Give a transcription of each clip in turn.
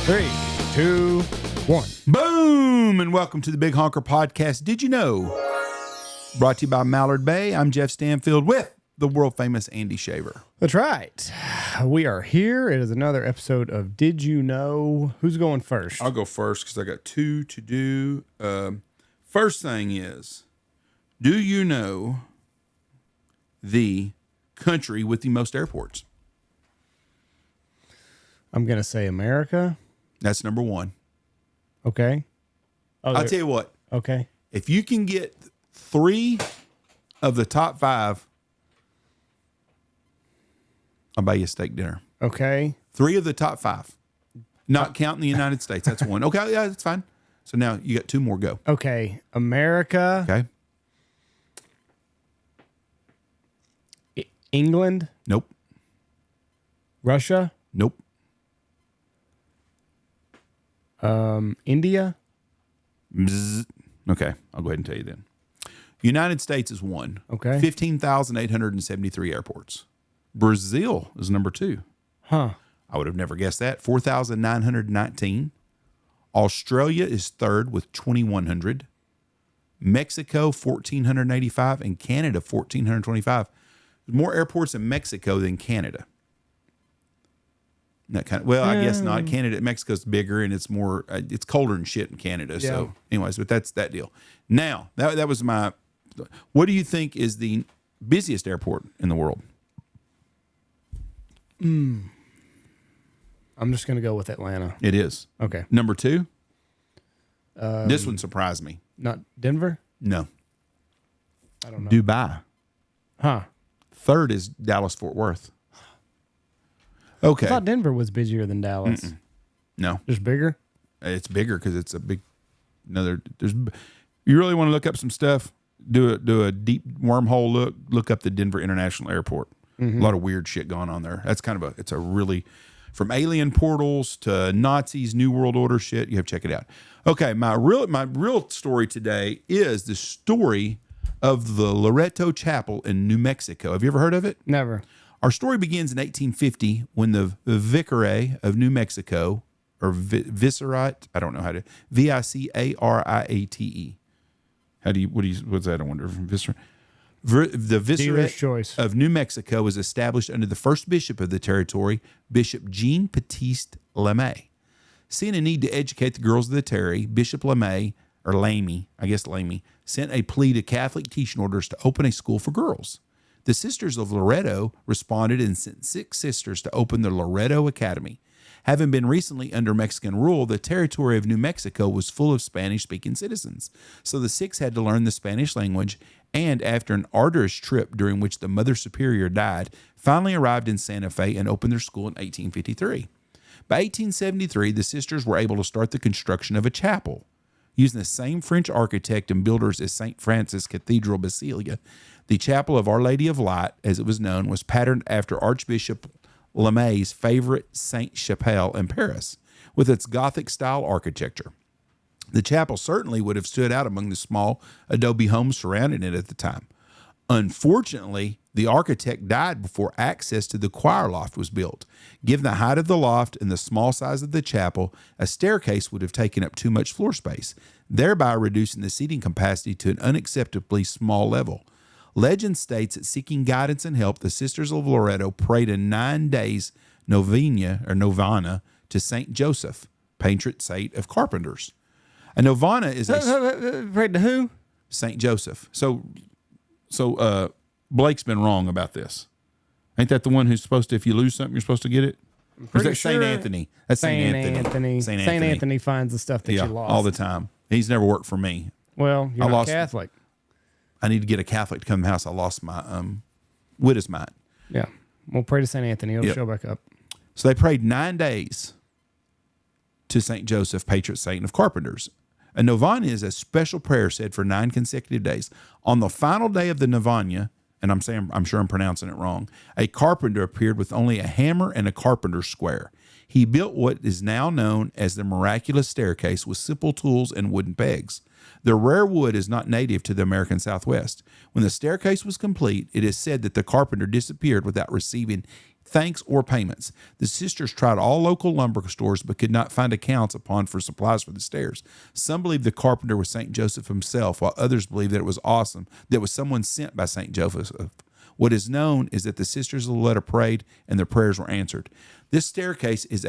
3, 2, 1. Boom! And welcome to the Big Honker Podcast. Did you know? Brought to you by Mallard Bay. I'm Jeff Stanfield with the world famous Andy Shaver. That's right. We are here. It is another episode of Did You Know? Who's going first? I'll go first because I got two to do. First thing is, do you know the country with the most airports? I'm going to say America. That's number one. Okay. I'll tell you what. Okay. If you can get 3 of the top 5, I'll buy you a steak dinner. Okay. 3 of the top 5. Not counting the United States. That's one. Okay, yeah, that's fine. So now you got 2 more. Go. Okay. America. Okay. England. Nope. Russia. Nope. India. Bzz. Okay, I'll go ahead and tell you then. United States is 1. Okay. 15,873 airports. Brazil is number 2. Huh. I would have never guessed that. 4,919. Australia is 3rd with 2,100. Mexico, 1,485. And Canada, 1,425. There's more airports in Mexico than Canada. That kind of, well, I guess not. Mexico's bigger and it's more, it's colder and shit in Canada. Yeah. So anyways, but that's that deal. Now, that was my, what do you think is the busiest airport in the world? I'm just going to go with Atlanta. It is. Okay. Number 2? This one surprised me. Not Denver? No. I don't know. Dubai. Huh. 3rd is Dallas-Fort Worth. Okay. I thought Denver was busier than Dallas. No. Just bigger? It's bigger because it's a big, you really want to look up some stuff, do a deep wormhole look up the Denver International Airport. A lot of weird shit going on there. That's kind of it's a really, from alien portals to Nazis, New World Order shit. You have to check it out. Okay, my real story today is the story of the Loreto Chapel in New Mexico. Have you ever heard of it? Never. Our story begins in 1850 when the Vicaray of New Mexico, or Vicerate, I don't know how to, Vicariate. What's that? I wonder. Vicerate. The Vicerate of New Mexico was established under the first bishop of the territory, Bishop Jean Baptiste Lemay. Seeing a need to educate the girls of the territory, Bishop Lemay, or Lamy, I guess Lamy, sent a plea to Catholic teaching orders to open a school for girls. The Sisters of Loreto responded and sent 6 sisters to open the Loreto Academy. Having been recently under Mexican rule, the territory of New Mexico was full of Spanish-speaking citizens. So the 6 had to learn the Spanish language, and after an arduous trip during which the Mother Superior died, finally arrived in Santa Fe and opened their school in 1853. By 1873, the sisters were able to start the construction of a chapel. Using the same French architect and builders as St. Francis Cathedral Basilica, the Chapel of Our Lady of Light, as it was known, was patterned after Archbishop Lemay's favorite Sainte-Chapelle in Paris, with its Gothic-style architecture. The chapel certainly would have stood out among the small adobe homes surrounding it at the time. Unfortunately, the architect died before access to the choir loft was built. Given the height of the loft and the small size of the chapel, a staircase would have taken up too much floor space, thereby reducing the seating capacity to an unacceptably small level. Legend states that seeking guidance and help, the Sisters of Loreto prayed a 9 days novena to St. Joseph, patron saint of carpenters. A novena is Prayed to who? St. Joseph. So Blake's been wrong about this. Ain't that the one who's supposed to, if you lose something, you're supposed to get it? Or is that St. Anthony? That's St. Anthony. St. Anthony finds the stuff that you lost. All the time. He's never worked for me. Well, you're not Catholic. I need to get a Catholic to come to the house. I lost my widow's mite. Yeah. We'll pray to St. Anthony. It'll show back up. So they prayed 9 days to St. Joseph, patron saint of carpenters. A novena is a special prayer said for 9 consecutive days. On the final day of the novena, and I'm sure I'm pronouncing it wrong, a carpenter appeared with only a hammer and a carpenter's square. He built what is now known as the Miraculous Staircase with simple tools and wooden pegs. The rare wood is not native to the American Southwest. When the staircase was complete, it is said that the carpenter disappeared without receiving thanks, or payments. The sisters tried all local lumber stores but could not find accounts upon for supplies for the stairs. Some believe the carpenter was St. Joseph himself, while others believe that it was someone sent by St. Joseph. What is known is that the sisters of the letter prayed and their prayers were answered. This staircase is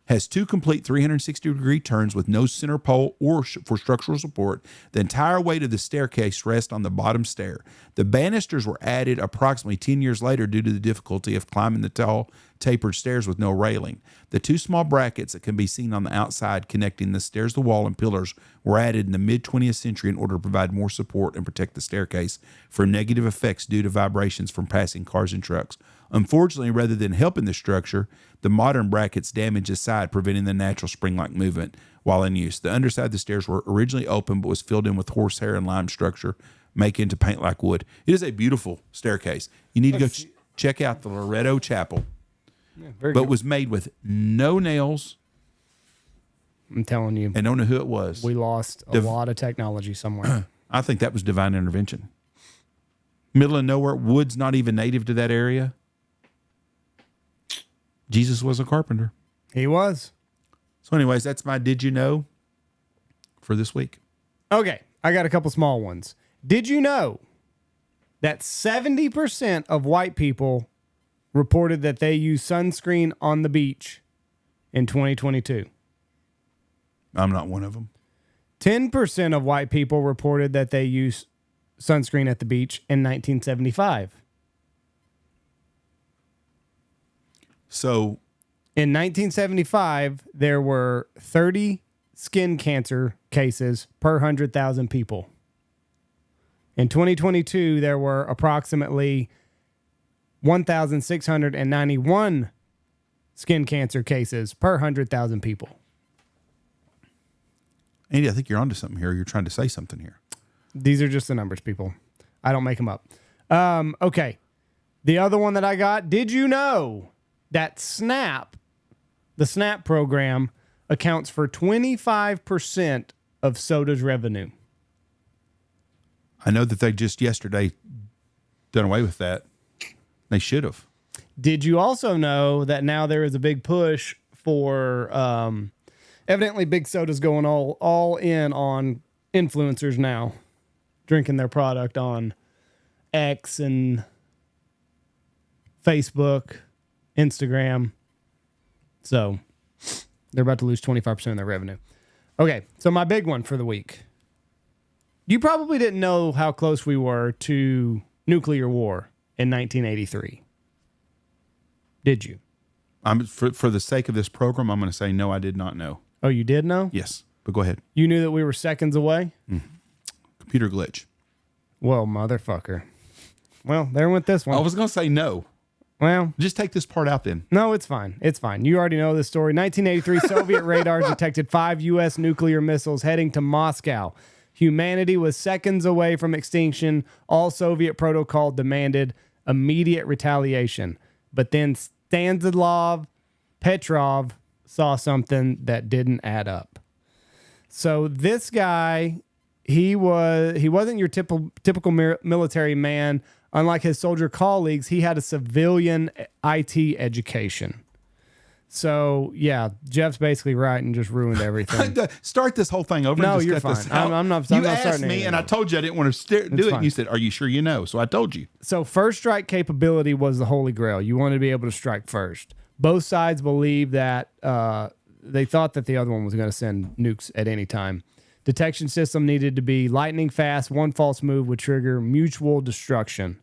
has 2 complete 360-degree turns with no center pole or for structural support. The entire weight of the staircase rests on the bottom stair. The banisters were added approximately 10 years later due to the difficulty of climbing the tall, tapered stairs with no railing. The 2 small brackets that can be seen on the outside connecting the stairs, the wall, and pillars were added in the mid-20th century in order to provide more support and protect the staircase from negative effects due to vibrations from passing cars and trucks. Unfortunately, rather than helping the structure, the modern brackets damage the side, preventing the natural spring-like movement while in use. The underside of the stairs were originally open but was filled in with horsehair and lime structure, making to paint like wood. It is a beautiful staircase. You need to go check out the Loretto Chapel. Yeah, but was made with no nails. I'm telling you. And don't know who it was. We lost a lot of technology somewhere. I think that was divine intervention. Middle of nowhere, wood's not even native to that area. Jesus was a carpenter. He was. So anyways, that's my Did You Know for this week. Okay, I got a couple small ones. Did you know that 70% of white people reported that they use sunscreen on the beach in 2022? I'm not one of them. 10% of white people reported that they use sunscreen at the beach in 1975. So in 1975, there were 30 skin cancer cases per 100,000 people. In 2022, there were approximately 1,691 skin cancer cases per 100,000 people. Andy, I think you're onto something here. You're trying to say something here. These are just the numbers, people. I don't make them up. Okay. The other one that I got, did you know that the SNAP program, accounts for 25% of soda's revenue? I know that they just yesterday done away with that. They should have. Did you also know that now there is a big push for, evidently Big Soda's going all in on influencers now, drinking their product on X and Facebook, Instagram. So they're about to lose 25% of their revenue. Okay, so my big one for the week. You probably didn't know how close we were to nuclear war in 1983. Did you? For the sake of this program, I'm going to say no, I did not know. Oh, you did know? Yes, but go ahead. You knew that we were seconds away? Mm-hmm. Computer glitch. Well, motherfucker. Well, there went this one. I was going to say no. Well, just take this part out then. No, it's fine. It's fine. You already know this story. 1983, Soviet radar detected 5 U.S. nuclear missiles heading to Moscow. Humanity was seconds away from extinction. All Soviet protocol demanded immediate retaliation. But then Stanislav Petrov saw something that didn't add up. So this guy, he wasn't your typical military man. Unlike his soldier colleagues, he had a civilian IT education. So, yeah, Jeff's basically right and just ruined everything. Start this whole thing over. No, and just you're cut fine. This out. I'm not you starting asked me, and I told you I didn't want to do it. And you said, "Are you sure you know?" So I told you. So first strike capability was the holy grail. You wanted to be able to strike first. Both sides believed that they thought that the other one was going to send nukes at any time. Detection system needed to be lightning fast. One false move would trigger mutual destruction.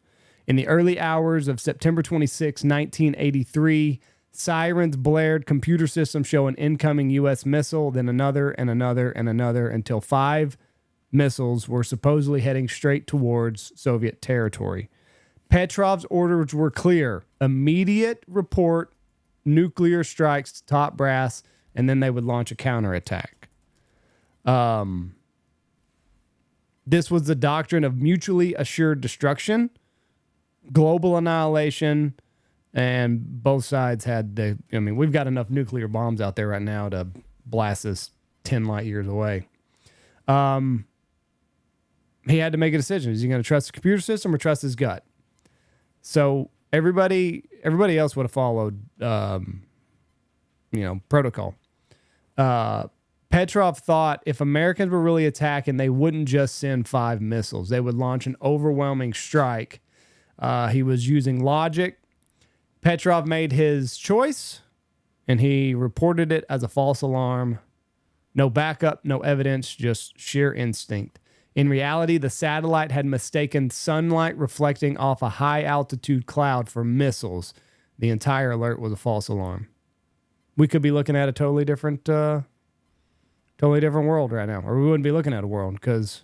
In the early hours of September 26, 1983, sirens blared, computer systems show an incoming U.S. missile, then another and another and another, until 5 missiles were supposedly heading straight towards Soviet territory. Petrov's orders were clear. Immediate report nuclear strikes to top brass, and then they would launch a counterattack. This was the doctrine of mutually assured destruction, global annihilation, and both sides had we've got enough nuclear bombs out there right now to blast us 10 light years away. He had to make a decision. Is he going to trust the computer system or trust his gut? So Everybody else would have followed, protocol. Petrov thought if Americans were really attacking, they wouldn't just send 5 missiles. They would launch an overwhelming strike. He was using logic. Petrov made his choice, and he reported it as a false alarm. No backup, no evidence, just sheer instinct. In reality, the satellite had mistaken sunlight reflecting off a high-altitude cloud for missiles. The entire alert was a false alarm. We could be looking at a totally different world right now. Or we wouldn't be looking at a world because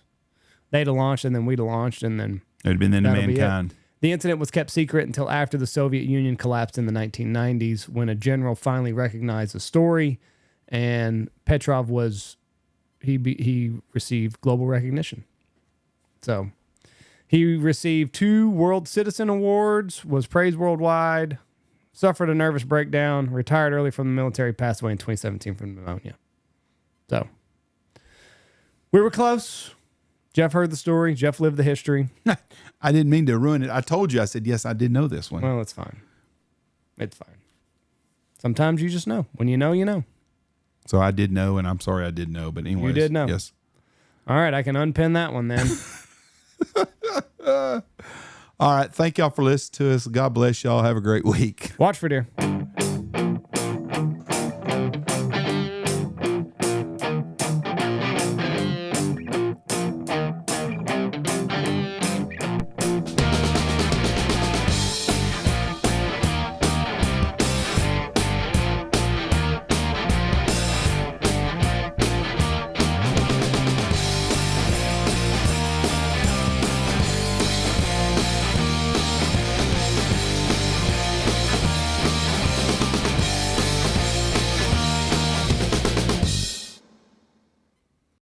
they'd have launched and then we'd have launched and then it would have been the end of mankind. The incident was kept secret until after the Soviet Union collapsed in the 1990s when a general finally recognized the story, and Petrov he received global recognition. So he received 2 World Citizen Awards, was praised worldwide, suffered a nervous breakdown, retired early from the military, passed away in 2017 from pneumonia. So we were close. Jeff heard the story. Jeff lived the history. I didn't mean to ruin it. I told you. I said, yes, I did know this one. Well, it's fine. It's fine. Sometimes you just know. When you know, you know. So I did know, and I'm sorry I did know. But anyways. You did know. Yes. All right. I can unpin that one then. All right. Thank y'all for listening to us. God bless y'all. Have a great week. Watch for deer.